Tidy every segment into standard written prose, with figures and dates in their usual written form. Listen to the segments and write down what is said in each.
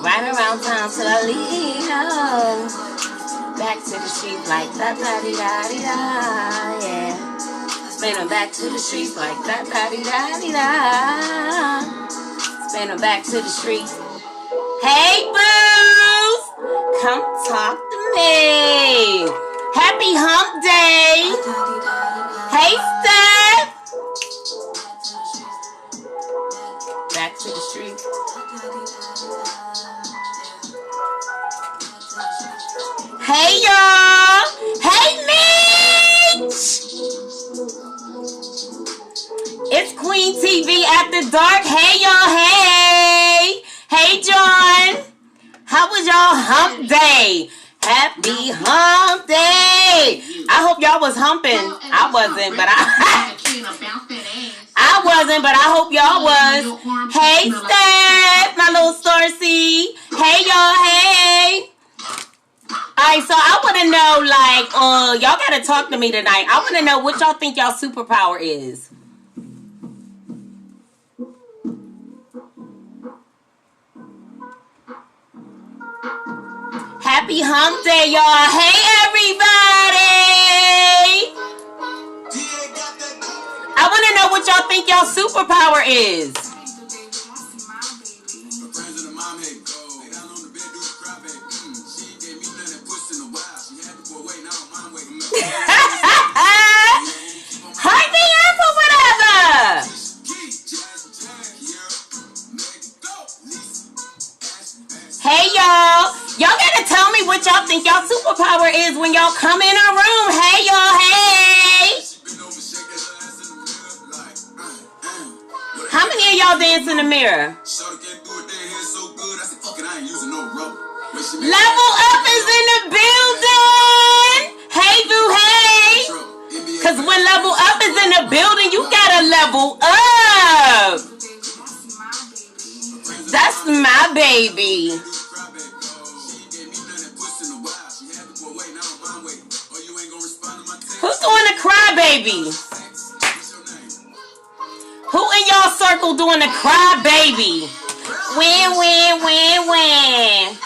Right around town till I leave home. Back to the streets like da-da-dee-da-dee-da, yeah. Spin them back to the streets like da-da-dee-da-dee-da. Spin them back to the streets. Hey, boos! Come talk to me. Happy Hump Day. Hey, Steph. Back to the streets. Hey, y'all. Hey, Mitch. It's QueenTv After Dark. Hey, y'all. Hey. Hey, John. How was y'all Hump Day? Happy Hump Day. I hope y'all was humping. I wasn't, but I wasn't, but I hope y'all was. Hey, Steph, my little Starseed. Hey, y'all. Hey. Alright, so I want to know, like, y'all got to talk to me tonight. I want to know what y'all think y'all superpower is. Happy Hump Day, y'all. Hey, everybody. I want to know what y'all think y'all superpower is. Hype me up or whatever. Hey, y'all. Y'all gotta tell me what y'all think y'all superpower is when y'all come in our room. Hey, y'all. Hey. How many of y'all dance in the mirror? Level up is in the building. Hey, boo, hey. Because when level up is in the building, you gotta level up. That's my baby. Who's doing the cry baby? Who in y'all circle doing the cry baby? Win, win, win, win.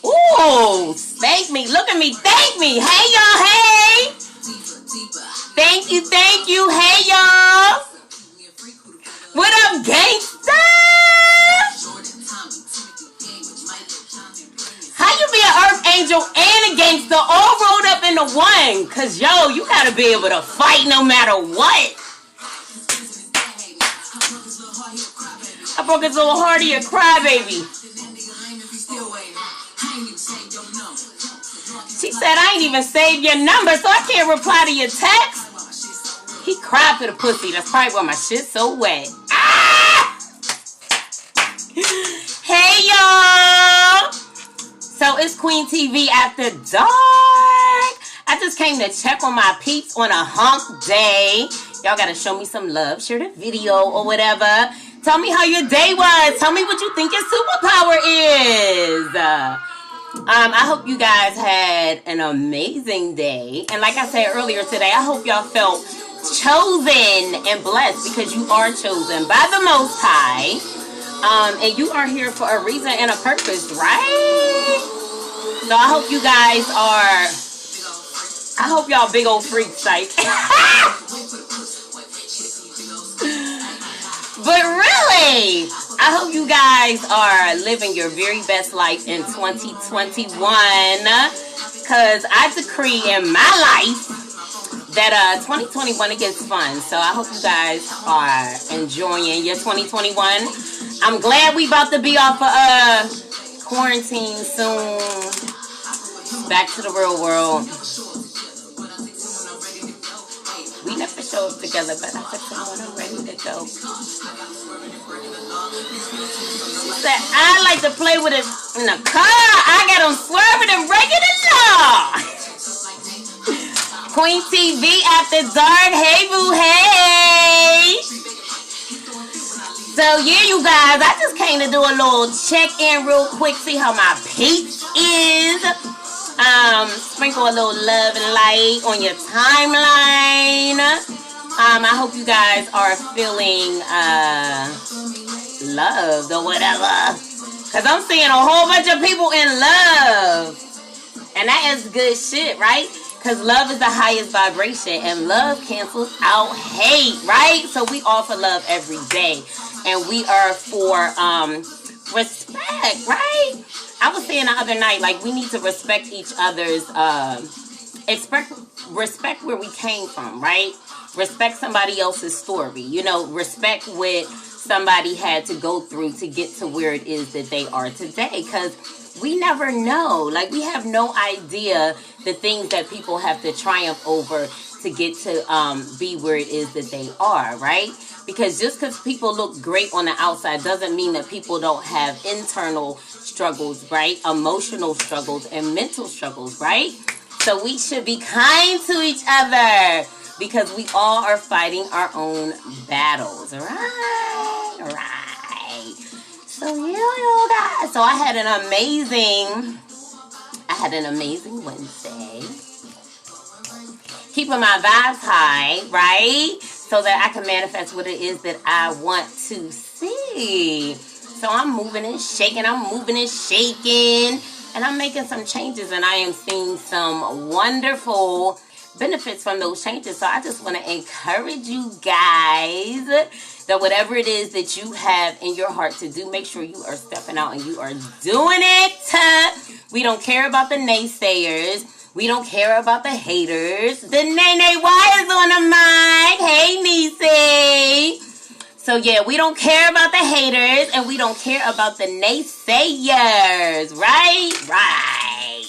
Ooh, thank me. Look at me. Thank me. Hey, y'all. Hey. Thank you. Thank you. Hey, y'all. What up, gangsta? How you be an earth angel and a gangster all rolled up into one? Cause yo, you gotta be able to fight no matter what. I broke his little heart, he a crybaby. She said I ain't even saved your number, so I can't reply to your text. He cried for the pussy. That's probably why my shit's so wet. Ah! Hey, y'all. So it's QueenTv After Dark. I just came to check on my peeps on a hump day. Y'all got to show me some love. Share the video or whatever. Tell me how your day was. Tell me what you think your superpower is. I hope you guys had an amazing day. And like I said earlier today, I hope y'all felt chosen and blessed because you are chosen by the Most High. And you are here for a reason and a purpose, right? So I hope you guys are, I hope y'all big old freaks, like. But really, I hope you guys are living your very best life in 2021. Because I decree in my life that 2021 it gets fun. So I hope you guys are enjoying your 2021. I'm glad we about to be off of quarantine soon. Back to the real world. We never show up together, but I said someone I'm ready to go. She said, I like to play with it in the car. I got them swerving and breaking the law. QueenTv After Dark. Hey, boo, hey. So, yeah, you guys, I just came to do a little check-in real quick, see how my peak is. Sprinkle a little love and light on your timeline. I hope you guys are feeling loved or whatever. Because I'm seeing a whole bunch of people in love. And that is good shit, right? Because love is the highest vibration. And love cancels out hate, right? So we offer love every day. And we are for respect, right? I was saying the other night, like, we need to respect each other's, respect where we came from, right? Respect somebody else's story. You know, respect what somebody had to go through to get to where it is that they are today. Because we never know. Like, we have no idea the things that people have to triumph over to get to be where it is that they are, right? Because just because people look great on the outside doesn't mean that people don't have internal struggles, right? Emotional struggles and mental struggles, right? So we should be kind to each other because we all are fighting our own battles, right? Right. So yeah, you guys. So I had an amazing Wednesday. Keeping my vibes high, right? So that I can manifest what it is that I want to see. So I'm moving and shaking. And I'm making some changes. And I am seeing some wonderful benefits from those changes. So I just want to encourage you guys that whatever it is that you have in your heart to do, make sure you are stepping out and you are doing it. We don't care about the naysayers. We don't care about the haters. The Nene Y is on the mic. Hey, Niecy. So, yeah, we don't care about the haters and we don't care about the naysayers. Right? Right.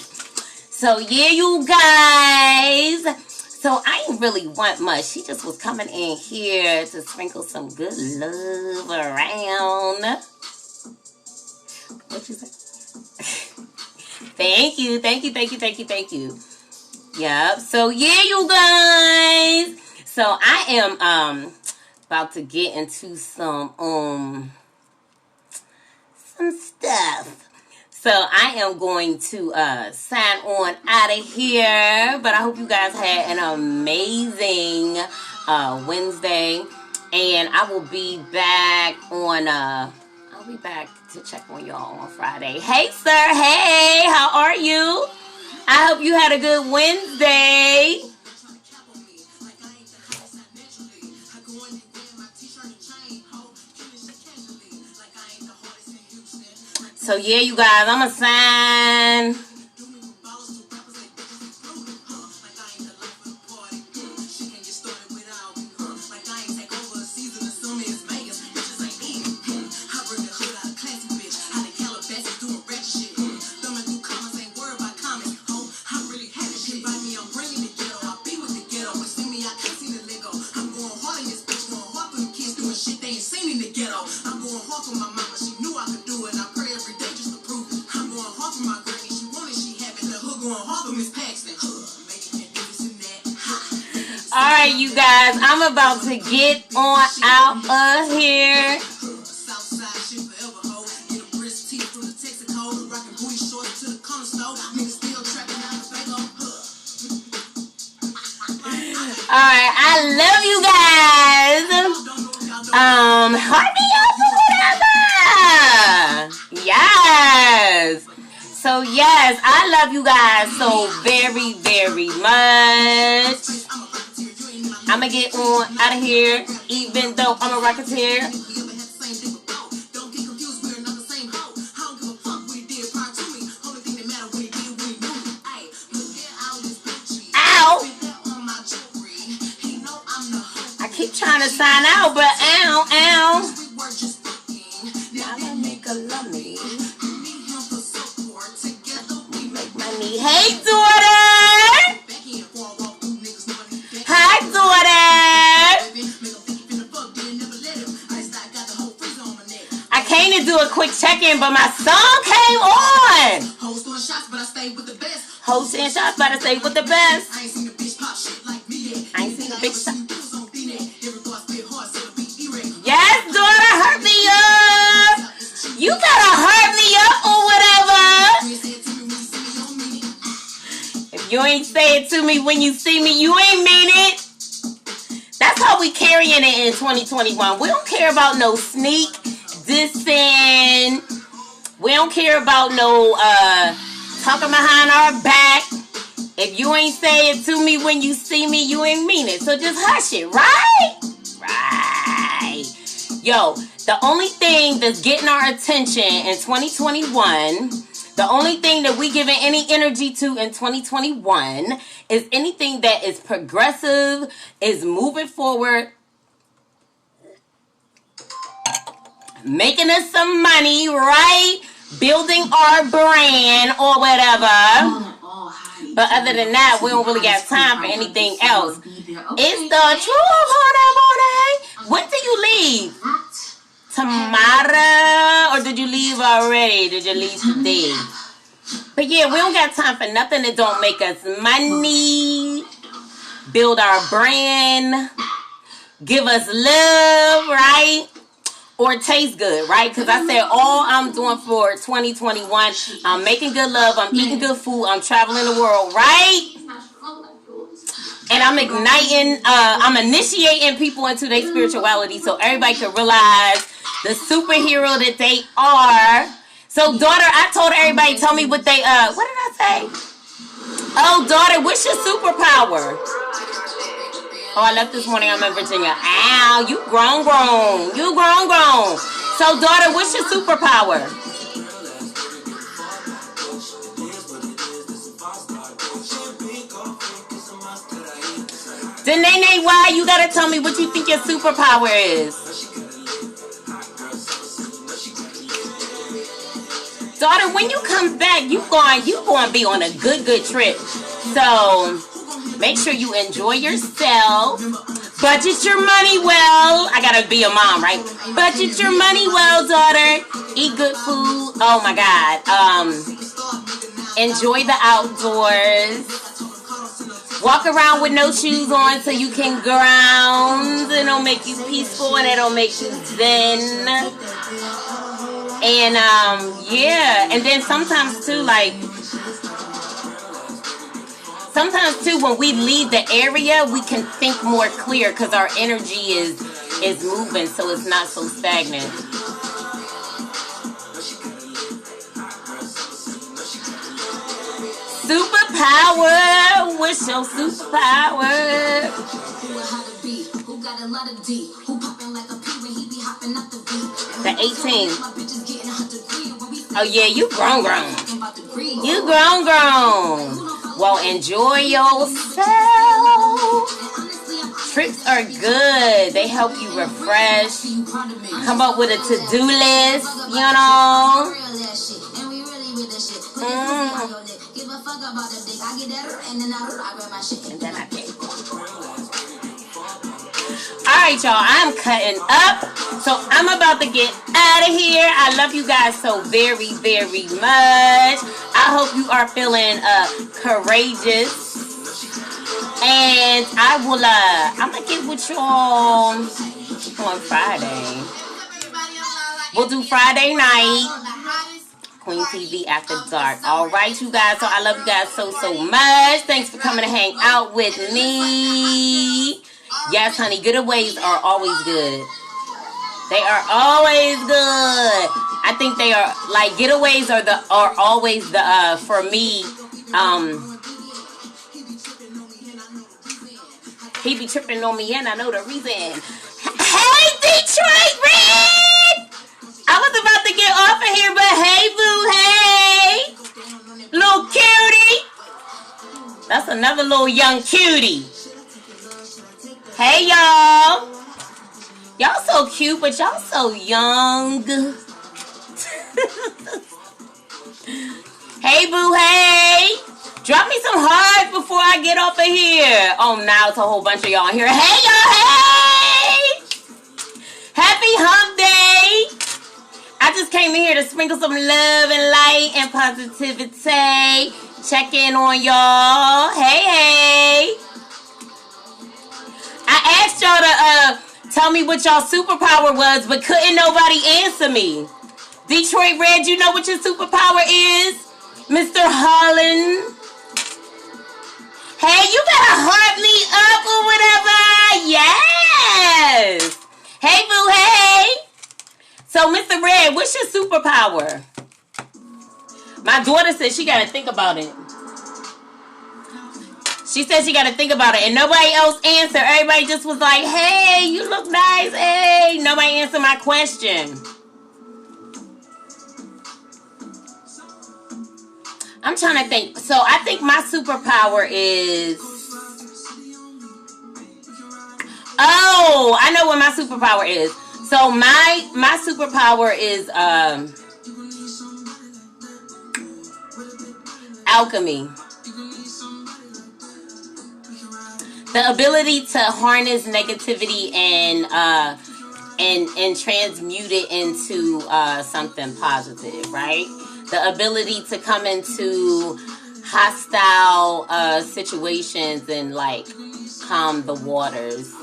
So, yeah, you guys. So, I didn't really want much. She just was coming in here to sprinkle some good love around. What you say? Thank you. Yep. So, yeah, you guys. So, I am about to get into some stuff. So, I am going to sign on out of here. But I hope you guys had an amazing Wednesday. And I will be back on... I'll be back to check on y'all on Friday. Hey, sir. Hey, how are you? I hope you had a good Wednesday. So, yeah, you guys, I'm going to sign. Alright, you guys, I'm about to get on out of here. Alright, I love you guys. Heart me up or whatever. Yes. So yes, I love you guys so very, very much. I'm going to get on out of here, even though I'm a rocketeer. Ow! I keep trying to sign out, but ow, ow. Now make a love me. We make money. Hey, daughter! Hi, daughter. I came to do a quick check-in, but my song came on. Host and shots, but I stay with the best. I ain't seen a bitch pop shit like me yet. Yes, daughter, hurt me up. You gotta hurt me up or whatever. you ain't say it to me when you see me, you ain't mean it. That's how we carrying it in 2021. We don't care about no sneak dissing. We don't care about no talking behind our back. If you ain't say it to me when you see me, you ain't mean it. So just hush it, right? Right. Yo, the only thing that's getting our attention in 2021, the only thing that we giving any energy to in 2021 is anything that is progressive, is moving forward, making us some money, right? Building our brand or whatever. But other than that, we don't really got time for anything else. It's the truth, honey. When do you leave? Tomorrow? Or did you leave already? Did you leave today? But yeah, we don't got time for nothing that don't make us money. Build our brand. Give us love, right? Or taste good, right? Because I said all I'm doing for 2021, I'm making good love, I'm eating good food, I'm traveling the world, right? And I'm igniting, I'm initiating people into their spirituality so everybody can realize the superhero that they are. So daughter, I told everybody, tell me what they, what did I say? Oh, daughter, what's your superpower? Oh, I left this morning. I'm in Virginia. Ow, you grown. You grown. So, daughter, what's your superpower? Danae, why? You gotta tell me what you think your superpower is. Daughter, when you come back, you going to be on a good trip. So, make sure you enjoy yourself. Budget your money well. I gotta be a mom, right? Budget your money well, daughter. Eat good food. Oh my God. Enjoy the outdoors. Walk around with no shoes on so you can ground. It'll make you peaceful and it'll make you zen. And yeah. And then sometimes too, like, sometimes too, when we leave the area, we can think more clear because our energy is moving, so it's not so stagnant. Superpower, what's your superpower? The 18. Oh yeah, you grown. You grown. Well, enjoy yourself. Trips are good. They help you refresh. Come up with a to-do list, you know. And then I take. Alright, y'all. I'm cutting up. So I'm about to get out of here. I love you guys so very, very much. I hope you are feeling courageous. And I will I'm gonna get with y'all on Friday. We'll do Friday night. QueenTv After Dark. Alright, you guys. So I love you guys so much. Thanks for coming to hang out with me. Yes, honey, getaways are always good. They are always good. I think they are, like, getaways are always the for me. He be tripping on me and I know the reason. Hey, Detroit Red! I was about to get off of here, but hey, boo, hey, little cutie. That's another little young cutie. Hey, y'all. Y'all so cute, but y'all so young. Hey, boo, hey. Drop me some hearts before I get off of here. Oh, now it's a whole bunch of y'all here. Hey, y'all, hey. Happy Hump Day. I just came in here to sprinkle some love and light and positivity. Check in on y'all. Hey. I asked y'all to tell me what y'all superpower was, but couldn't nobody answer me. Detroit Red, you know what your superpower is? Mr. Holland. Hey, you better heart me up or whatever. Yes. Hey, boo, hey. So, Mr. Red, what's your superpower? My daughter said she got to think about it. She said she got to think about it. And nobody else answered. Everybody just was like, hey, you look nice. Hey, nobody answered my question. I'm trying to think. So I think my superpower is... Oh, I know what my superpower is. So my superpower is alchemy. The ability to harness negativity and transmute it into something positive, right? The ability to come into hostile situations and like calm the waters.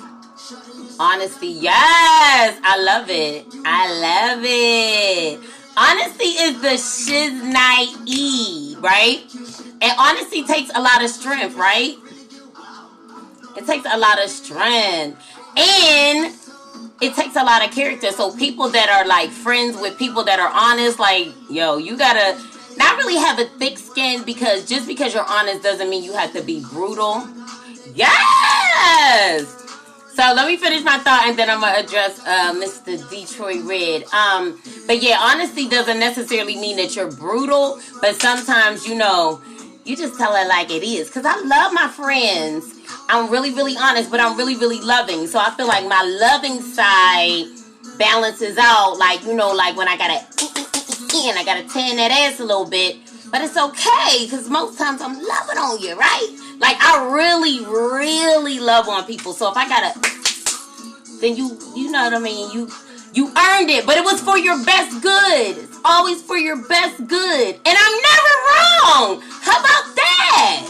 Honesty, yes, I love it. I love it. Honesty is the shiznai, right? And honesty takes a lot of strength, right? It takes a lot of strength. And it takes a lot of character. So people that are like friends with people that are honest, like, yo, you gotta not really have a thick skin, because just because you're honest doesn't mean you have to be brutal. Yes! So let me finish my thought and then I'm going to address Mr. Detroit Red. But yeah, honesty doesn't necessarily mean that you're brutal, but sometimes, you know, you just tell it like it is. Because I love my friends. I'm really, really honest, but I'm really, really loving. So I feel like my loving side balances out, like, you know, like when I got to, and I got to tan that ass a little bit. But it's okay, because most times I'm loving on you, right? Like, I really, really love on people. So if I gotta, then you know what I mean? You earned it, but it was for your best good. It's always for your best good. And I'm never wrong. How about that?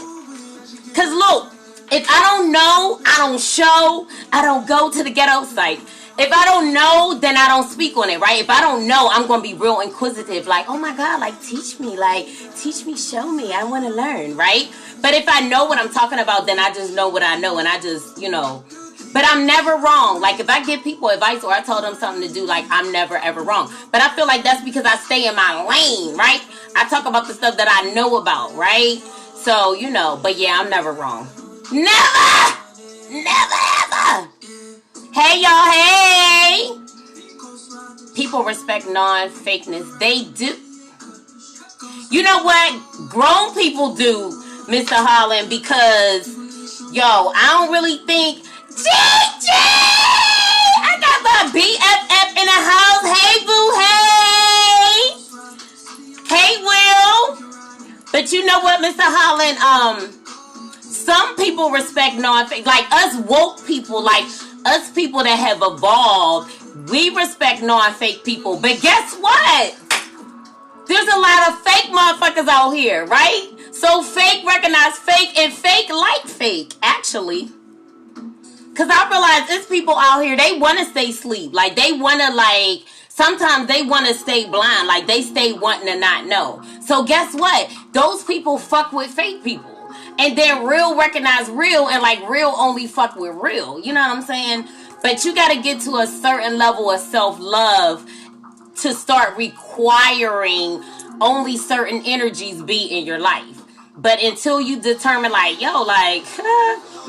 Because look, if I don't know, I don't show, I don't go to the ghetto site. If I don't know, then I don't speak on it, right? If I don't know, I'm going to be real inquisitive. Like, oh my God, like, teach me, show me. I want to learn, right? But if I know what I'm talking about, then I just know what I know. And I just, you know, but I'm never wrong. Like, if I give people advice or I tell them something to do, like, I'm never, ever wrong. But I feel like that's because I stay in my lane, right? I talk about the stuff that I know about, right? So, you know, but yeah, I'm never wrong. Never! Never, ever! Hey, y'all, hey! People respect non-fakeness. They do. You know what? Grown people do, Mr. Holland, because, yo, I don't really think... GG! I got my BFF in the house. Hey, boo, hey! Hey, Will! But you know what, Mr. Holland? Some people respect non-fake. Like, us woke people, like... Us people that have evolved, we respect non-fake people. But guess what? There's a lot of fake motherfuckers out here, right? So fake recognize fake and fake like fake, actually. Because I realize there's people out here, they want to stay asleep. Like, they want to, like, sometimes they want to stay blind. Like, they stay wanting to not know. So guess what? Those people fuck with fake people. And then real recognize real, and like real only fuck with real. You know what I'm saying? But you got to get to a certain level of self-love to start requiring only certain energies be in your life. But until you determine like, yo, like,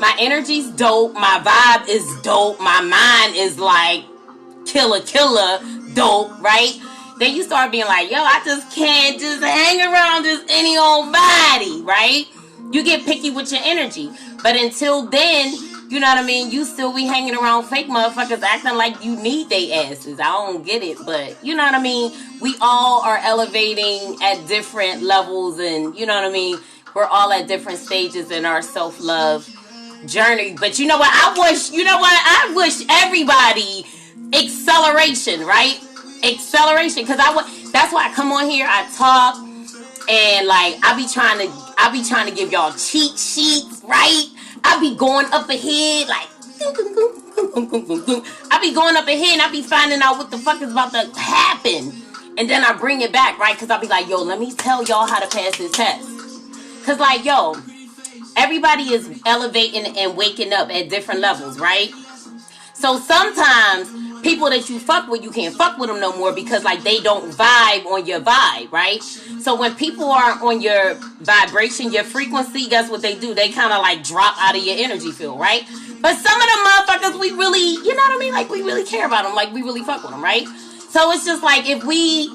my energy's dope, my vibe is dope, my mind is like killer dope, right? Then you start being like, yo, I just can't just hang around just any old body, right? You get picky with your energy. But until then, you know what I mean? You still be hanging around fake motherfuckers acting like you need they asses. I don't get it. But you know what I mean? We all are elevating at different levels. And you know what I mean? We're all at different stages in our self-love journey. But you know what? I wish everybody acceleration, right? Acceleration. Because that's why I come on here. I talk. And like I be trying to give y'all cheat sheets, right? I be going up ahead, like I be going up ahead and I be finding out what the fuck is about to happen. And then I bring it back, right? Because I be like, yo, let me tell y'all how to pass this test. Because like, yo, Everybody is elevating and waking up at different levels, right? So sometimes people that you fuck with, you can't fuck with them no more because like they don't vibe on your vibe, right? So when people are on your vibration, your frequency, guess what they do? They kind of like drop out of your energy field, right? But some of the motherfuckers, we really, you know what I mean? Like we really care about them, like we really fuck with them, right? So it's just like if we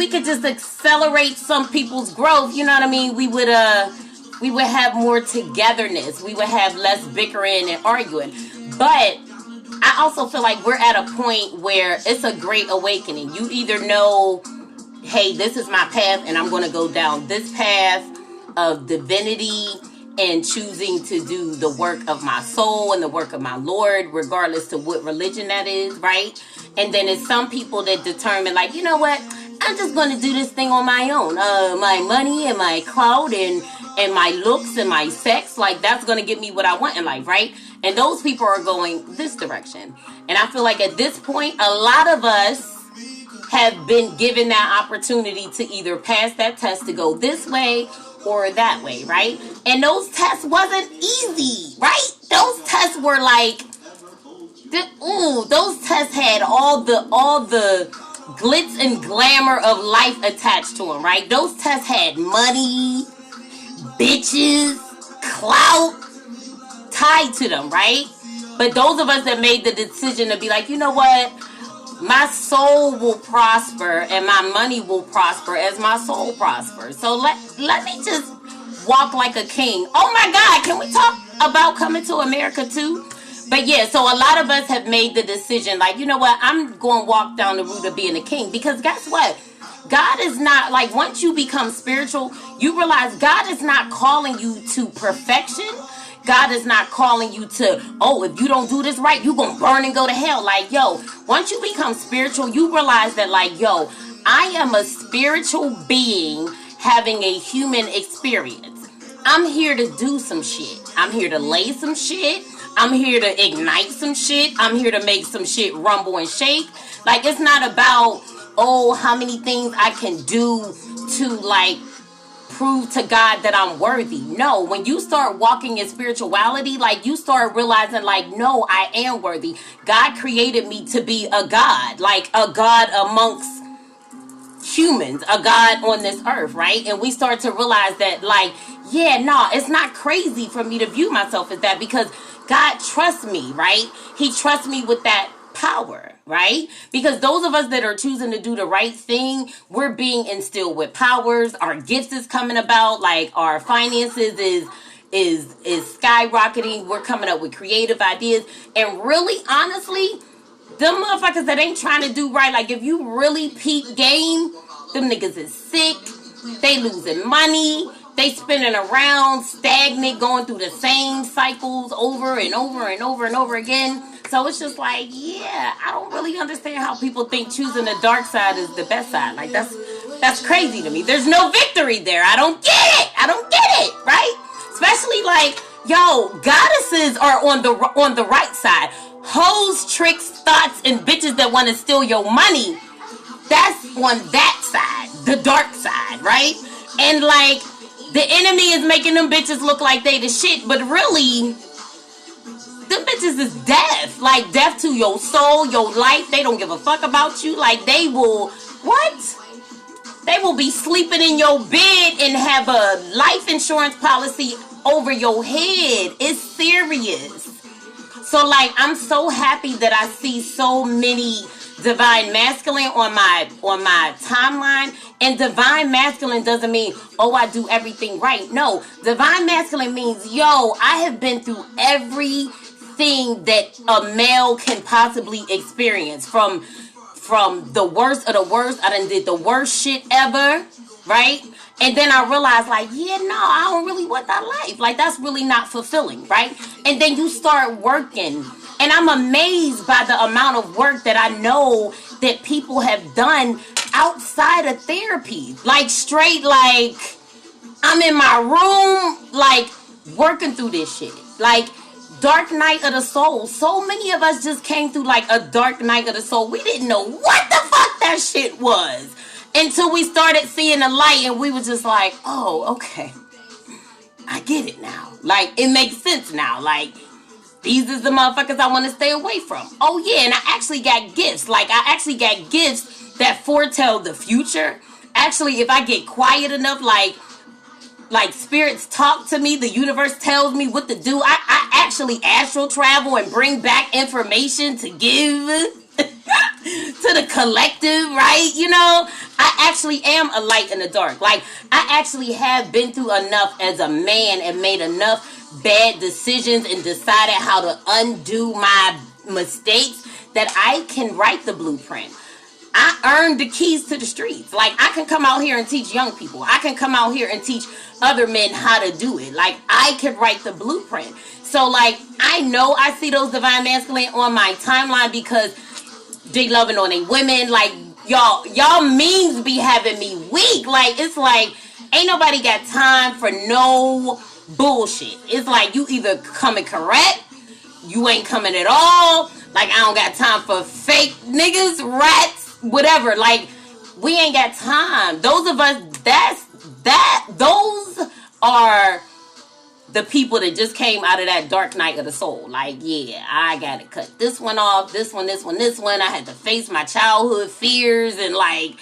could just accelerate some people's growth, you know what I mean? We would have more togetherness. We would have less bickering and arguing. But I also feel like we're at a point where it's a great awakening. You either know, hey, this is my path and I'm going to go down this path of divinity and choosing to do the work of my soul and the work of my Lord, regardless to what religion that is, right? And then it's some people that determine like, you know what? I'm just going to do this thing on my own. My money and my clout and my looks and my sex, like that's going to get me what I want in life, right? And those people are going this direction. And I feel like at this point, a lot of us have been given that opportunity to either pass that test to go this way or that way, right? And those tests wasn't easy, right? Those tests were like, those tests had all the glitz and glamour of life attached to them, right? Those tests had money, bitches, clout tied to them, right? But those of us that made the decision to be like, you know what? My soul will prosper and my money will prosper as my soul prospers. So let me just walk like a king. Oh my God, can we talk about coming to America too? But yeah, so a lot of us have made the decision like, you know what? I'm going to walk down the route of being a king because guess what? God is not, like, once you become spiritual, you realize God is not calling you to perfection. God is not calling you to, oh, if you don't do this right, you're going to burn and go to hell. Like, yo, once you become spiritual, you realize that, like, yo, I am a spiritual being having a human experience. I'm here to do some shit. I'm here to lay some shit. I'm here to ignite some shit. I'm here to make some shit rumble and shake. Like, it's not about, oh, how many things I can do to, like, prove to God that I'm worthy. No, when you start walking in spirituality, like, you start realizing, like, no, I am worthy. God created me to be a God, like a God amongst humans, a God on this earth, right? And we start to realize that, like, yeah, no, it's not crazy for me to view myself as that because God trusts me, right? He trusts me with that power, right? Because those of us that are choosing to do the right thing, we're being instilled with powers. Our gifts is coming about, like our finances is skyrocketing. We're coming up with creative ideas. And really, honestly, them motherfuckers that ain't trying to do right, like if you really peep game, them niggas is sick. They losing money. They spinning around, stagnant, going through the same cycles over and over and over and over again. So it's just like, yeah, I don't really understand how people think choosing the dark side is the best side. Like, that's crazy to me. There's no victory there. I don't get it. I don't get it, right? Especially like, yo, goddesses are on the right side. Hoes, tricks, thoughts, and bitches that want to steal your money, that's on that side, the dark side, right? And like, the enemy is making them bitches look like they the shit, but really, them bitches is death. Like, death to your soul, your life. They don't give a fuck about you. Like, they will, what? They will be sleeping in your bed and have a life insurance policy over your head. It's serious. So, like, I'm so happy that I see so many divine masculine on my timeline. And divine masculine doesn't mean, oh, I do everything right. No, divine masculine means, yo, I have been through everything that a male can possibly experience. From the worst of the worst, I done did the worst shit ever, right? And then I realized, like, yeah, no, I don't really want that life. Like, that's really not fulfilling, right? And then you start working. And I'm amazed by the amount of work that I know that people have done outside of therapy. Like, straight, like, I'm in my room, like, working through this shit. Like, dark night of the soul. So many of us just came through, like, a dark night of the soul. We didn't know what the fuck that shit was until we started seeing the light, and we were just like, oh, okay. I get it now. Like, it makes sense now. Like, these is the motherfuckers I want to stay away from. Oh, yeah, and I actually got gifts. Like, I actually got gifts that foretell the future. Actually, if I get quiet enough, like spirits talk to me, the universe tells me what to do. I actually astral travel and bring back information to give to the collective, right? You know, I actually am a light in the dark. Like, I actually have been through enough as a man and made enough bad decisions and decided how to undo my mistakes that I can write the blueprint. I earned the keys to the streets. Like, I can come out here and teach young people. I can come out here and teach other men how to do it. Like, I could write the blueprint. So, like, I know I see those divine masculine on my timeline because they loving on they women. Like, y'all memes be having me weak. Like, it's like, ain't nobody got time for no bullshit. It's like, you either coming correct, you ain't coming at all. Like, I don't got time for fake niggas, rats, whatever. Like, we ain't got time. Those of us, those are the people that just came out of that dark night of the soul. Like, yeah, I gotta cut this one off, this one. I had to face my childhood fears and, like,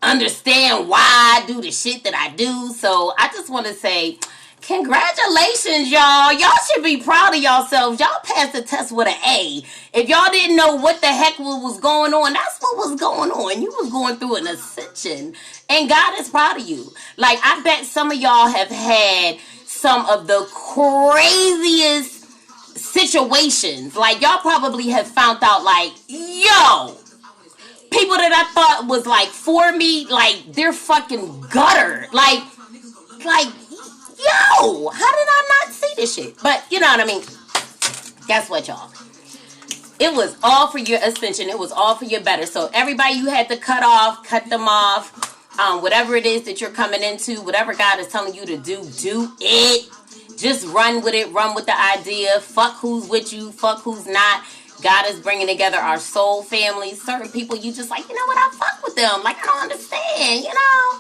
understand why I do the shit that I do. So I just want to say, congratulations, y'all. Y'all should be proud of yourselves. Y'all passed the test with an A. If y'all didn't know what the heck was going on, that's what was going on. You was going through an ascension. And God is proud of you. Like, I bet some of y'all have had some of the craziest situations. Like, y'all probably have found out, like, yo, people that I thought was, like, for me, like, they're fucking gutter. Like, yo, how did I not see this shit? But, you know what I mean? Guess what, y'all? It was all for your ascension. It was all for your better. So, everybody you had to cut them off. Whatever it is that you're coming into, whatever God is telling you to do it. Just run with it. Run with the idea. Fuck who's with you. Fuck who's not. God is bringing together our soul families. Certain people, you just like, you know what? I fuck with them. Like, I don't understand, you know?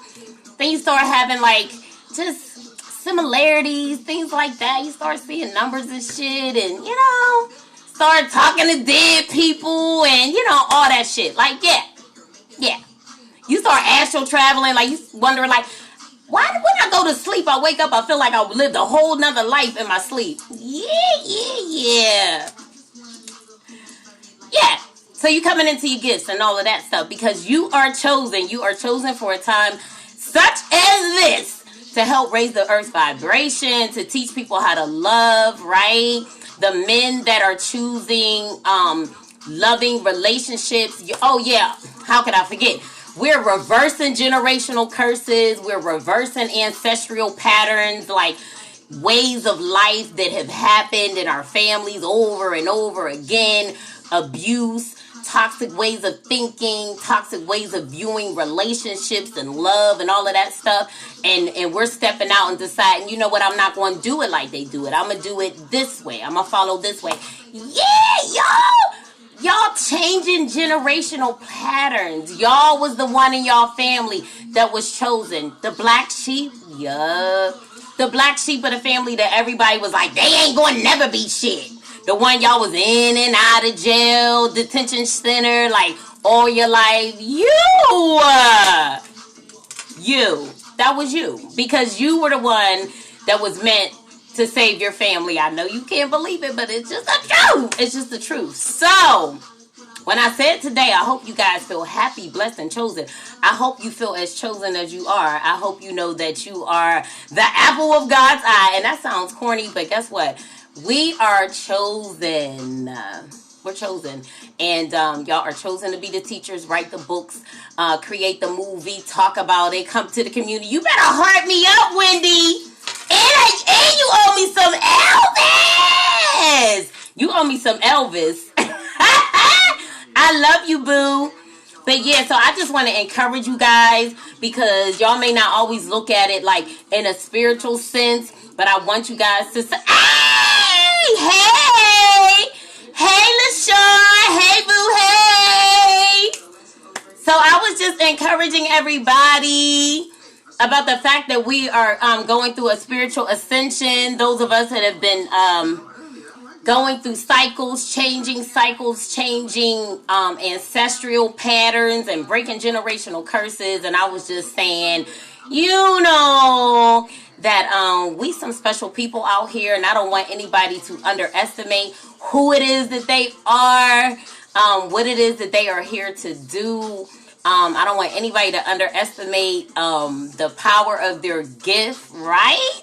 Then you start having, like, just similarities, things like that. You start seeing numbers and shit and, you know, start talking to dead people and, you know, all that shit. Like, yeah. You start astral traveling, like, you wondering, like, why when I go to sleep, I wake up, I feel like I lived a whole nother life in my sleep. Yeah. So you coming into your gifts and all of that stuff because you are chosen. You are chosen for a time such as this to help raise the earth's vibration, to teach people how to love, right? The men that are choosing loving relationships. Oh, yeah. How could I forget? We're reversing generational curses. We're reversing ancestral patterns, like ways of life that have happened in our families over and over again. Abuse, toxic ways of thinking, toxic ways of viewing relationships and love and all of that stuff. And we're stepping out and deciding, you know what, I'm not going to do it like they do it. I'm going to do it this way. I'm going to follow this way. Yeah, y'all! Y'all changing generational patterns. Y'all was the one in y'all family that was chosen. The black sheep, yeah. The black sheep of the family that everybody was like, they ain't gonna never be shit. The one y'all was in and out of jail, detention center, like all your life. You. That was you. Because you were the one that was meant to save your family. I know you can't believe it, but it's just the truth. It's just the truth. So, when I said today, I hope you guys feel happy, blessed, and chosen. I hope you feel as chosen as you are. I hope you know that you are the apple of God's eye. And that sounds corny, but guess what? We are chosen. We're chosen. And y'all are chosen to be the teachers, write the books, create the movie, talk about it, come to the community. You better heart me up, Wendy. And you owe me some Elvis. You owe me some Elvis. I love you, boo. But yeah, so I just want to encourage you guys because y'all may not always look at it like in a spiritual sense, but I want you guys to say, hey, LaShawn, hey, boo, hey. So I was just encouraging everybody about the fact that we are going through a spiritual ascension. Those of us that have been going through changing ancestral patterns and breaking generational curses. And I was just saying, that we some special people out here, and I don't want anybody to underestimate who it is that they are, what it is that they are here to do. I don't want anybody to underestimate the power of their gift, right?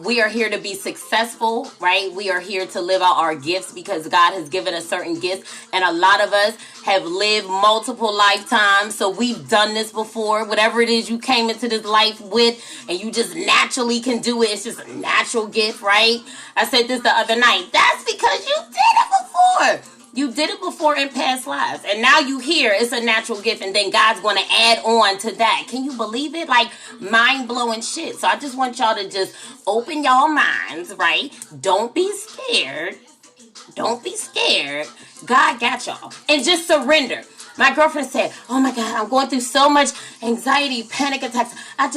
We are here to be successful, right? We are here to live out our gifts because God has given us certain gifts. And a lot of us have lived multiple lifetimes. So we've done this before. Whatever it is you came into this life with and you just naturally can do it. It's just a natural gift, right? I said this the other night. That's because you did it before. You did it before in past lives. And now you here. It's a natural gift. And then God's going to add on to that. Can you believe it? Like mind-blowing shit. So I just want y'all to just open y'all minds, right? Don't be scared. Don't be scared. God got y'all. And just surrender. My girlfriend said, oh my God, I'm going through so much anxiety, panic attacks. I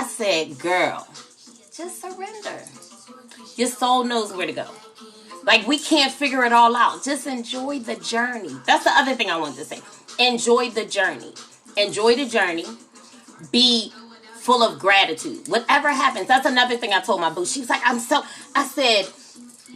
said, girl, just surrender. Your soul knows where to go. Like, we can't figure it all out. Just enjoy the journey. That's the other thing I wanted to say. Enjoy the journey. Enjoy the journey. Be full of gratitude. Whatever happens. That's another thing I told my boo. She was like, I said,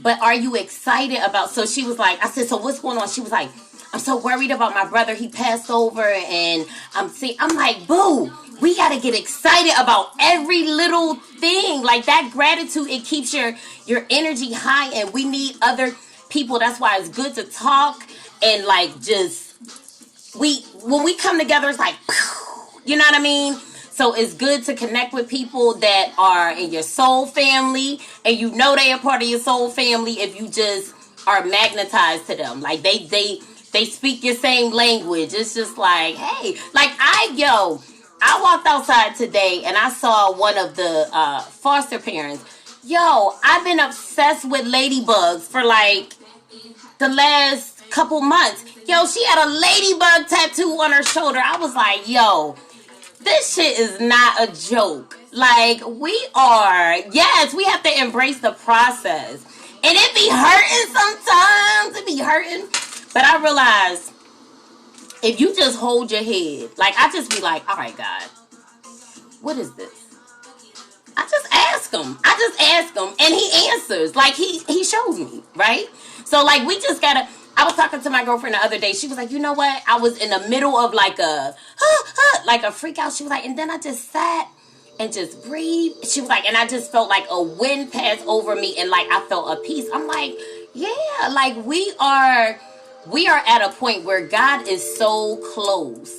but are you excited about, so she was like, I said, so what's going on? She was like, I'm so worried about my brother. He passed over and I'm like, boo, we got to get excited about every little thing. Like that gratitude, it keeps your energy high, and we need other people. That's why it's good to talk and like just, when we come together, it's like, you know what I mean? So it's good to connect with people that are in your soul family, and you know they are part of your soul family if you just are magnetized to them. Like they speak your same language. It's just like, hey, like I walked outside today and I saw one of the foster parents. I've been obsessed with ladybugs for like the last couple months. She had a ladybug tattoo on her shoulder. I was like, this shit is not a joke. Like, we have to embrace the process. And it be hurting sometimes. It be hurting. But I realize if you just hold your head, like I just be like, all right, God, what is this? I just ask him and he answers. Like he shows me, right? So like I was talking to my girlfriend the other day. She was like, you know what? I was in the middle of like a freak out. She was like, and then I just sat and just breathed. She was like, and I just felt like a wind pass over me and like I felt a peace. I'm like, yeah, like we are at a point where God is so close.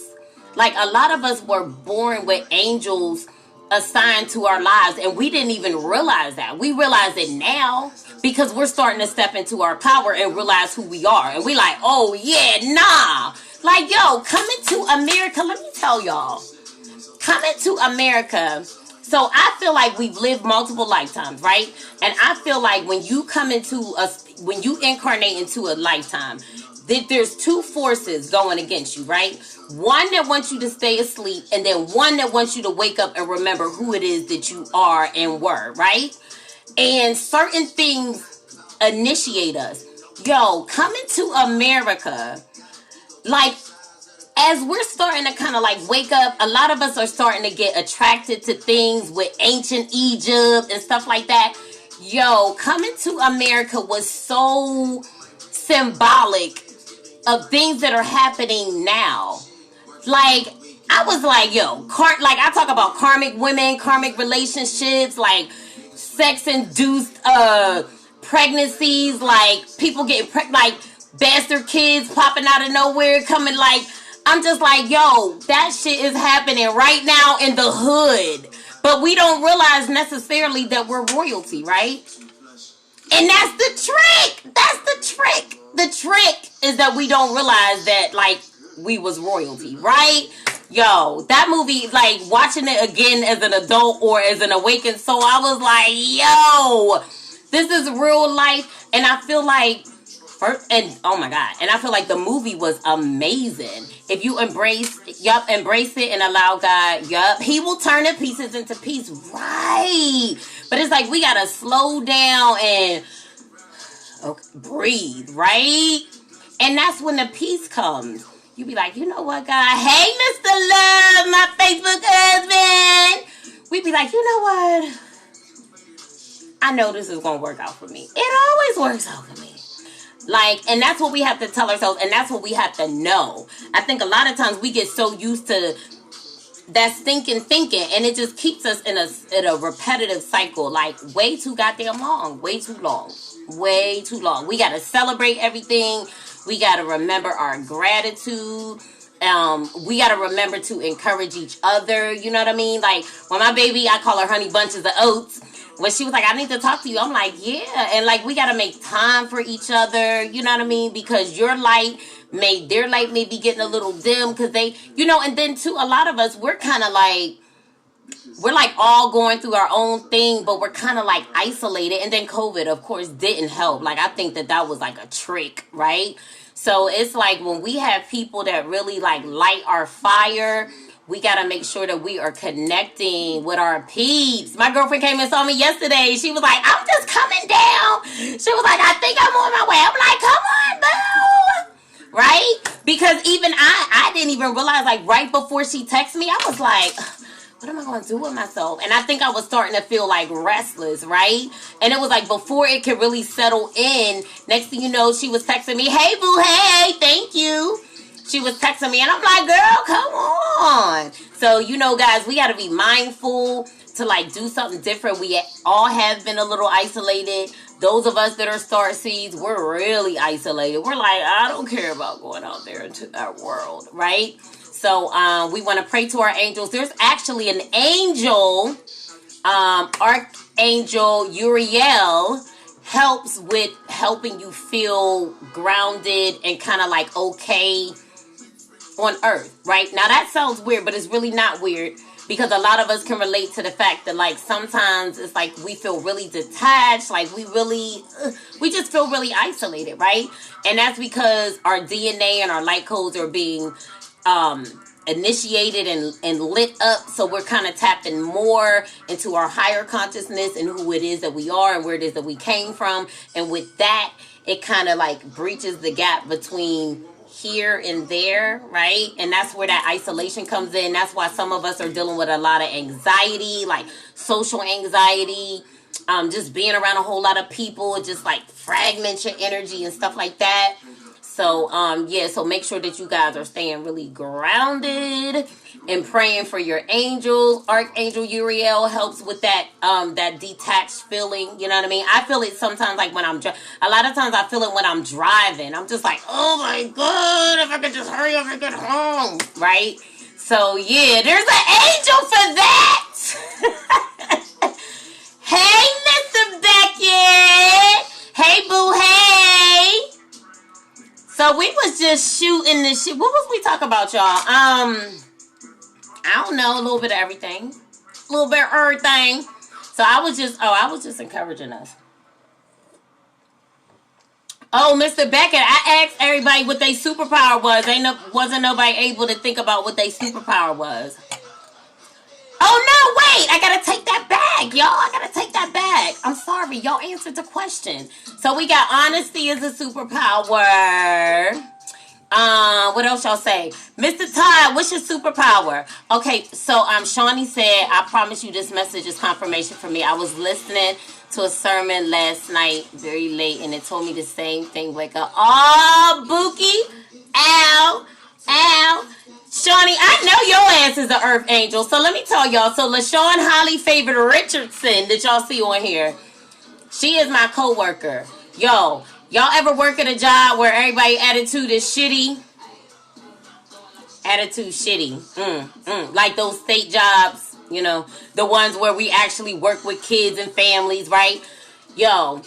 Like a lot of us were born with angels assigned to our lives, and we didn't even realize that. We realize it now because we're starting to step into our power and realize who we are. And we like, oh yeah, nah. Like, coming to America, let me tell y'all, coming to America. So I feel like we've lived multiple lifetimes, right? And I feel like when you incarnate into a lifetime, there's two forces going against you, right? One that wants you to stay asleep, and then one that wants you to wake up and remember who it is that you are and were, right? And certain things initiate us. Coming to America, like, as we're starting to kind of like wake up, a lot of us are starting to get attracted to things with ancient Egypt and stuff like that. Coming to America was so symbolic of things that are happening now. Like, I was like, like I talk about karmic women, karmic relationships, like sex-induced pregnancies, like people getting like bastard kids popping out of nowhere, coming like, I'm just like, that shit is happening right now in the hood. But we don't realize necessarily that we're royalty, right? And that's the trick. That's the trick. The trick is that we don't realize that, like, we was royalty, right? That movie, like, watching it again as an adult or as an awakened soul, I was like, this is real life. And I feel like And oh my God. And I feel like the movie was amazing. If you embrace it and allow God, he will turn the pieces into peace. Right. But it's like we gotta slow down and breathe, right? And that's when the peace comes. You be like, you know what, God? Hey, Mr. Love, my Facebook husband. We be like, you know what? I know this is gonna work out for me. It always works out for me. Like, and that's what we have to tell ourselves, and that's what we have to know. I think a lot of times we get so used to that stinking thinking, and it just keeps us in a repetitive cycle, like way too goddamn long, way too long. We gotta celebrate everything. We gotta remember our gratitude. We gotta remember to encourage each other. You know what I mean? Like when my baby, I call her Honey Bunches of Oats. When she was like, I need to talk to you, I'm like, yeah. And like we gotta make time for each other. You know what I mean? Because their light may be getting a little dim because they, you know. And then too, a lot of us, we're kind of like. We're like all going through our own thing, but we're kind of like isolated. And then COVID, of course, didn't help. Like, I think that was like a trick, right? So it's like when we have people that really like light our fire, we got to make sure that we are connecting with our peeps. My girlfriend came and saw me yesterday. She was like, I'm just coming down. She was like, I think I'm on my way. I'm like, come on, boo. Right? Because even I didn't even realize, like right before she texted me, I was like, what am I going to do with myself? And I think I was starting to feel like restless, right? And it was like before it could really settle in, next thing you know, she was texting me, hey, boo, hey, thank you. She was texting me and I'm like, girl, come on. So, you know, guys, we got to be mindful to like do something different. We all have been a little isolated. Those of us that are starseeds, we're really isolated. We're like, I don't care about going out there into that world, right? So we want to pray to our angels. There's actually an angel, Archangel Uriel, helps with helping you feel grounded and kind of like okay on earth, right? Now that sounds weird, but it's really not weird because a lot of us can relate to the fact that like sometimes it's like we feel really detached, like we just feel really isolated, right? And that's because our DNA and our light codes are being initiated and lit up, so we're kind of tapping more into our higher consciousness and who it is that we are and where it is that we came from. And with that, it kind of like breaches the gap between here and there, right? And that's where that isolation comes in. That's why some of us are dealing with a lot of anxiety, like social anxiety, just being around a whole lot of people. It just like fragments your energy and stuff like that. So, so make sure that you guys are staying really grounded and praying for your angels. Archangel Uriel helps with that, that detached feeling. You know what I mean? I feel it sometimes like when a lot of times I feel it when I'm driving. I'm just like, oh my God, if I could just hurry up and get home. Right? So, yeah, there's an angel for that. Hey, Mr. Beckett. Hey, boo, hey. So we was just shooting this shit. What was we talking about, y'all? I don't know, a little bit of everything. A little bit of everything. So I was just encouraging us. Oh, Mr. Beckett, I asked everybody what their superpower was. Wasn't nobody able to think about what their superpower was. Oh, no, wait. I got to take that back, y'all. I got to take that back. I'm sorry. Y'all answered the question. So we got honesty as a superpower. What else y'all say? Mr. Todd, what's your superpower? Okay, so Shawnee said, I promise you this message is confirmation for me. I was listening to a sermon last night very late, and it told me the same thing. Wake up. Oh, Bookie. Ow. Ow. Shawnee, I know your ass is an earth angel. So let me tell y'all. So LaShawn Holly Favored Richardson that y'all see on here, she is my co-worker. Y'all ever work at a job where everybody attitude is shitty? Attitude shitty. Like those state jobs, you know, the ones where we actually work with kids and families, right? Yo,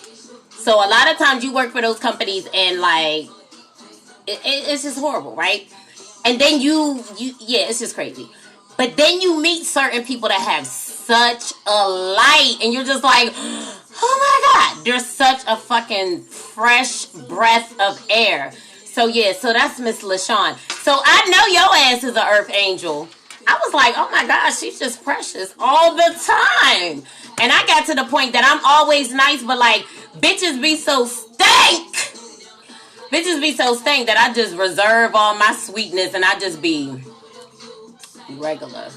so a lot of times you work for those companies and like, it's just horrible, right? And then it's just crazy. But then you meet certain people that have such a light, and you're just like, oh my hot. There's such a fucking fresh breath of air. So yeah, so that's Miss LaShawn. So I know your ass is an earth angel. I was like, oh my gosh, she's just precious all the time. And I got to the point that I'm always nice, but like, bitches be so stank. Bitches be so stank that I just reserve all my sweetness and I just be regular.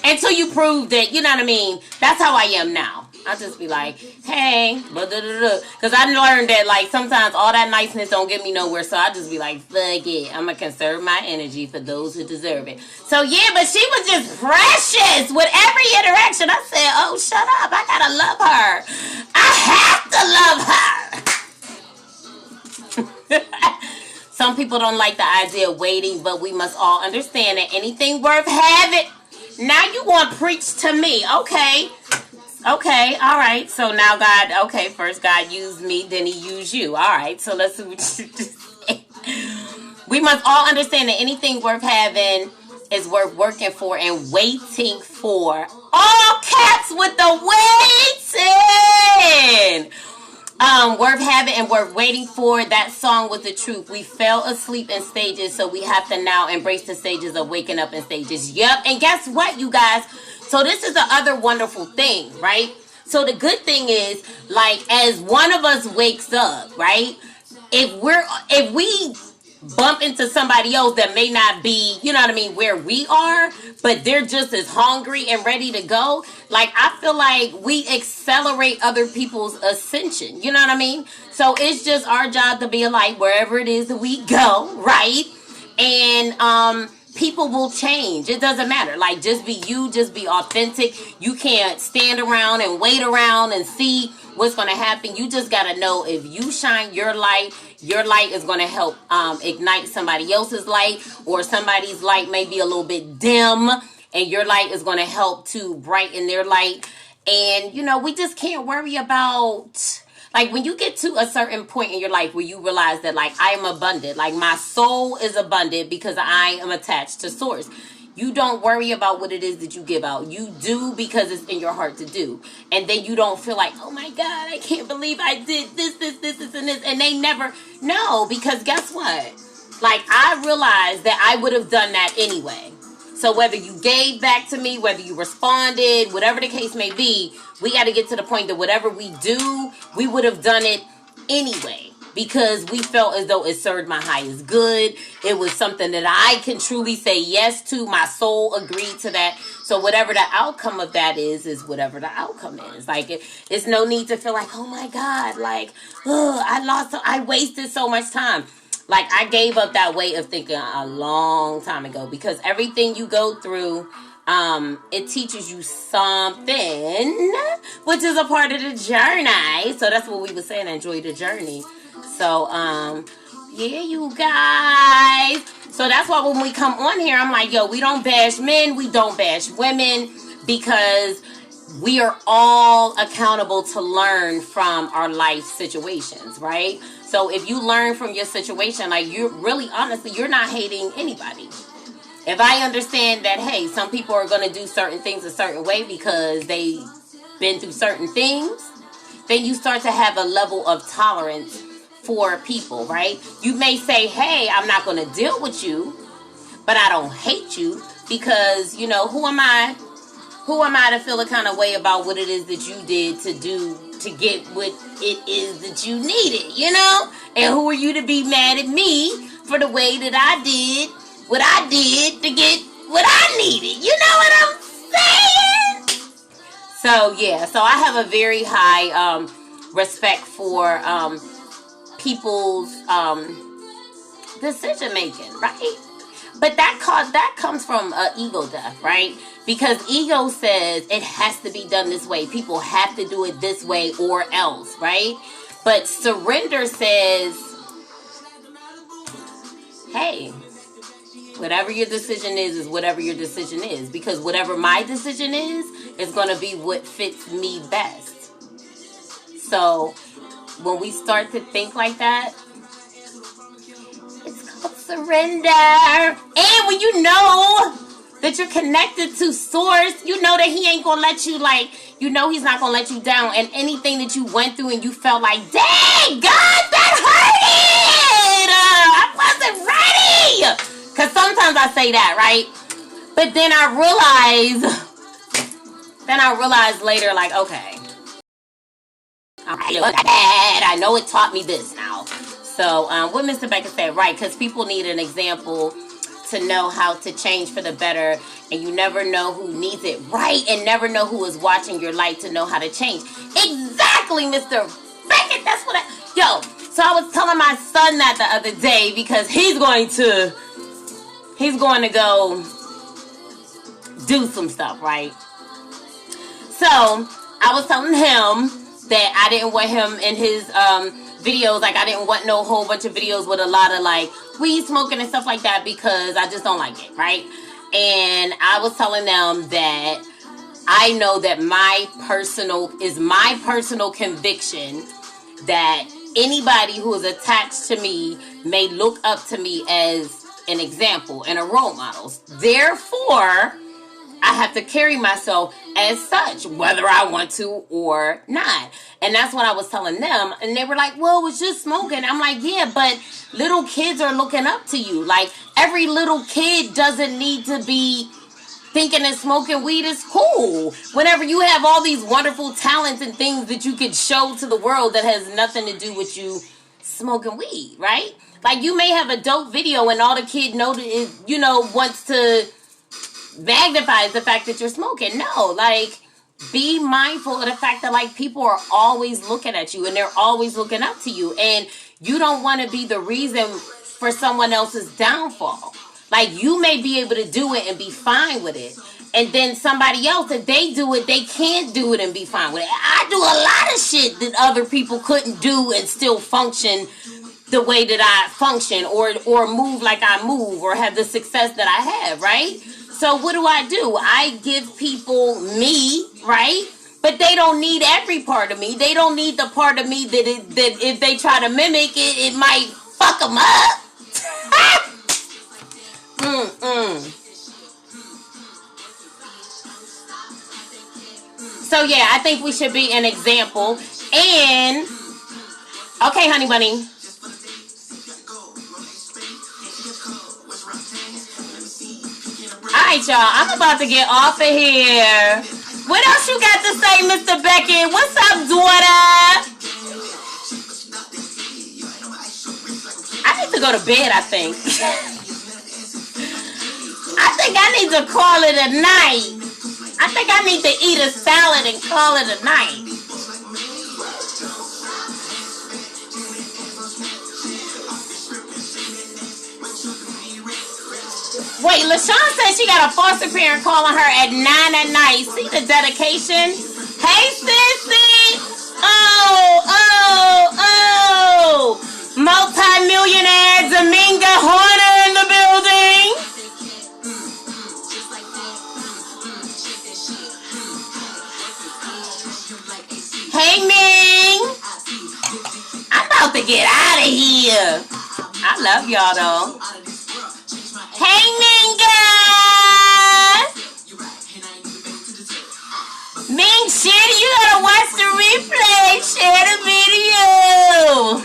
Until you prove that, you know what I mean? That's how I am now. I just be like, hey, because I learned that like sometimes all that niceness don't get me nowhere. So I just be like, fuck it. I'm going to conserve my energy for those who deserve it. So yeah, but she was just precious with every interaction. I said, oh, shut up. I got to love her. I have to love her. Some people don't like the idea of waiting, but we must all understand that anything worth having. Now you want to preach to me. Okay. Okay, all right. So now God, okay, first God used me, then he used you. All right, so let's see what you just say. We must all understand that anything worth having is worth working for and waiting for. All caps with the waiting. Worth having and worth waiting for. That song was the truth. We fell asleep in stages, so we have to now embrace the stages of waking up in stages. Yep, and guess what, you guys? So this is the other wonderful thing, right? So the good thing is, like, as one of us wakes up, right? If we bump into somebody else that may not be, you know what I mean, where we are, but they're just as hungry and ready to go, like, I feel like we accelerate other people's ascension, you know what I mean? So it's just our job to be a light wherever it is that we go, right? And people will change. It doesn't matter. Like, just be you, just be authentic. You can't stand around and wait around and see what's going to happen. You just got to know if you shine your light is going to help ignite somebody else's light, or somebody's light may be a little bit dim and your light is going to help to brighten their light. And, you know, we just can't worry about... Like, when you get to a certain point in your life where you realize that, like, I am abundant. Like, my soul is abundant because I am attached to source. You don't worry about what it is that you give out. You do because it's in your heart to do. And then you don't feel like, oh, my God, I can't believe I did this, and this. And they never know, because guess what? Like, I realized that I would have done that anyway. So whether you gave back to me, whether you responded, whatever the case may be, we got to get to the point that whatever we do, we would have done it anyway, because we felt as though it served my highest good. It was something that I can truly say yes to. My soul agreed to that. So whatever the outcome of that is whatever the outcome is. Like, it's no need to feel like, oh my God, like, I wasted so much time. Like, I gave up that way of thinking a long time ago, because everything you go through, it teaches you something, which is a part of the journey. So that's what we were saying, enjoy the journey. So, yeah, you guys. So that's why when we come on here, I'm like, yo, we don't bash men, we don't bash women, because we are all accountable to learn from our life situations, right? So if you learn from your situation, like, you're really, honestly, you're not hating anybody. If I understand that, hey, some people are going to do certain things a certain way because they've been through certain things, then you start to have a level of tolerance for people, right? You may say, hey, I'm not going to deal with you, but I don't hate you, because, you know, who am I? Who am I to feel a kind of way about what it is that you did to get what it is that you needed, you know? And who are you to be mad at me for the way that I did what I did to get what I needed? You know what I'm saying? So, yeah. So, I have a very high respect for people's decision making, right? But that comes from ego death, right? Because ego says it has to be done this way. People have to do it this way or else, right? But surrender says, hey, whatever your decision is whatever your decision is. Because whatever my decision is going to be what fits me best. So when we start to think like that, it's called surrender. And when you know that you're connected to source. You know that he ain't gonna let you, like, you know he's not gonna let you down. And anything that you went through and you felt like, dang, God, that hurted! I wasn't ready! Because sometimes I say that, right? But then I realize later, like, okay, look at that. I know it taught me this now. So what Mr. Becker said, right, because people need an example to know how to change for the better, and you never know who needs it, right, and never know who is watching your light to know how to change. Exactly, Mr. Beckett, that's what so I was telling my son that the other day, because he's going to go do some stuff, right? So I was telling him that I didn't want him in his videos, like I didn't want no whole bunch of videos with a lot of like weed smoking and stuff like that, because I just don't like it, right? And I was telling them that I know that my personal conviction that anybody who is attached to me may look up to me as an example and a role model. Therefore, I have to carry myself as such, whether I want to or not. And that's what I was telling them. And they were like, well, it was just smoking. I'm like, yeah, but little kids are looking up to you. Like, every little kid doesn't need to be thinking that smoking weed is cool. Whenever you have all these wonderful talents and things that you could show to the world that has nothing to do with you smoking weed, right? Like, you may have a dope video and all the kid wants to magnifies the fact that you're smoking. No, like, be mindful of the fact that, like, people are always looking at you and they're always looking up to you, and you don't want to be the reason for someone else's downfall. Like, you may be able to do it and be fine with it, and then somebody else, if they do it, they can't do it and be fine with it. I do a lot of shit that other people couldn't do and still function the way that I function, or move like I move, or have the success that I have, right? So what do? I give people me, right? But they don't need every part of me. They don't need the part of me that if they try to mimic it, it might fuck them up. So yeah, I think we should be an example. And okay, honey bunny. Alright, y'all, I'm about to get off of here. What else you got to say, Mr. Beckett? What's up, daughter? I need to go to bed, I think. I think I need to call it a night. I think I need to eat a salad and call it a night. Wait, LaShawn says she got a foster parent calling her at 9 at night. See the dedication? Hey, sissy! Oh! Multi-millionaire Dominga Horner in the building! Hey, Ming! I'm about to get out of here. I love y'all, though. Hey, Minga! Ming, you gotta watch the replay. Share the video.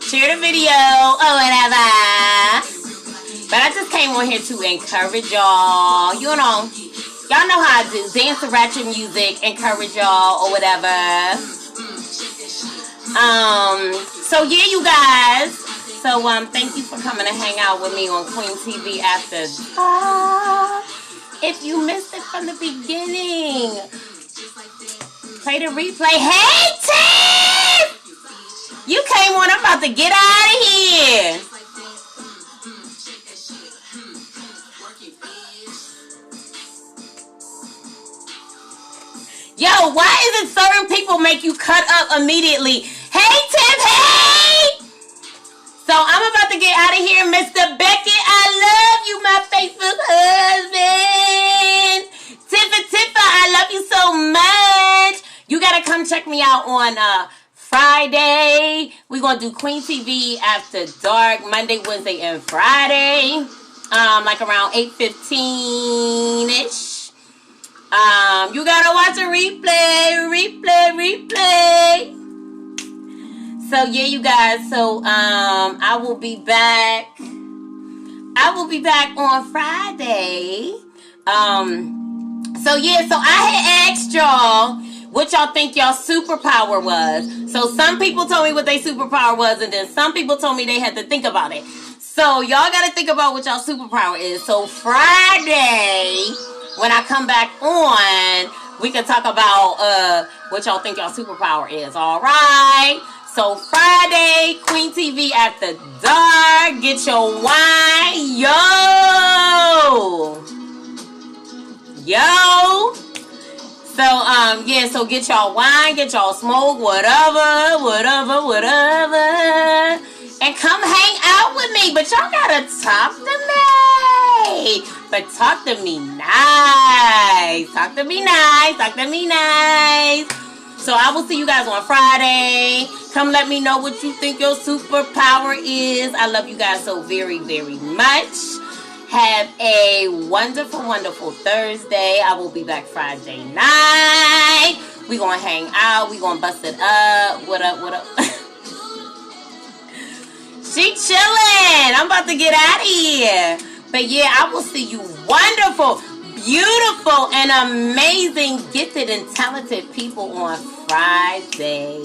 Share the video or whatever. But I just came on here to encourage y'all. You know, y'all know how I do. Dance to ratchet music, encourage y'all or whatever. So yeah, you guys. So, thank you for coming to hang out with me on QueenTv After Dark. If you missed it from the beginning, play the replay. Hey, Tiff! You came on, I'm about to get out of here. Yo, why is it certain people make you cut up immediately? Hey, Tiff, hey! So I'm about to get out of here, Mr. Beckett. I love you, my faithful husband. Tiffa, I love you so much. You got to come check me out on Friday. We're going to do QueenTv After Dark, Monday, Wednesday, and Friday. like around 8:15-ish. You gotta watch a replay. So yeah, you guys. So I will be back. On Friday. So yeah. So I had asked y'all what y'all think y'all superpower was. So some people told me what their superpower was, and then some people told me they had to think about it. So y'all gotta think about what y'all superpower is. So Friday, when I come back on, we can talk about what y'all think y'all superpower is. All right. So Friday, QueenTv After Dark. Get your wine, yo. So yeah. So get y'all wine, get y'all smoke, whatever, and come hang out with me. But y'all gotta talk to me. But talk to me nice. So I will see you guys on Friday. Come let me know what you think your superpower is. I love you guys so very, very much. Have a wonderful, wonderful Thursday. I will be back Friday night. We gonna hang out. We gonna bust it up. What up? She chilling. I'm about to get out of here. But yeah, I will see you wonderful, beautiful, and amazing, gifted, and talented people on Friday.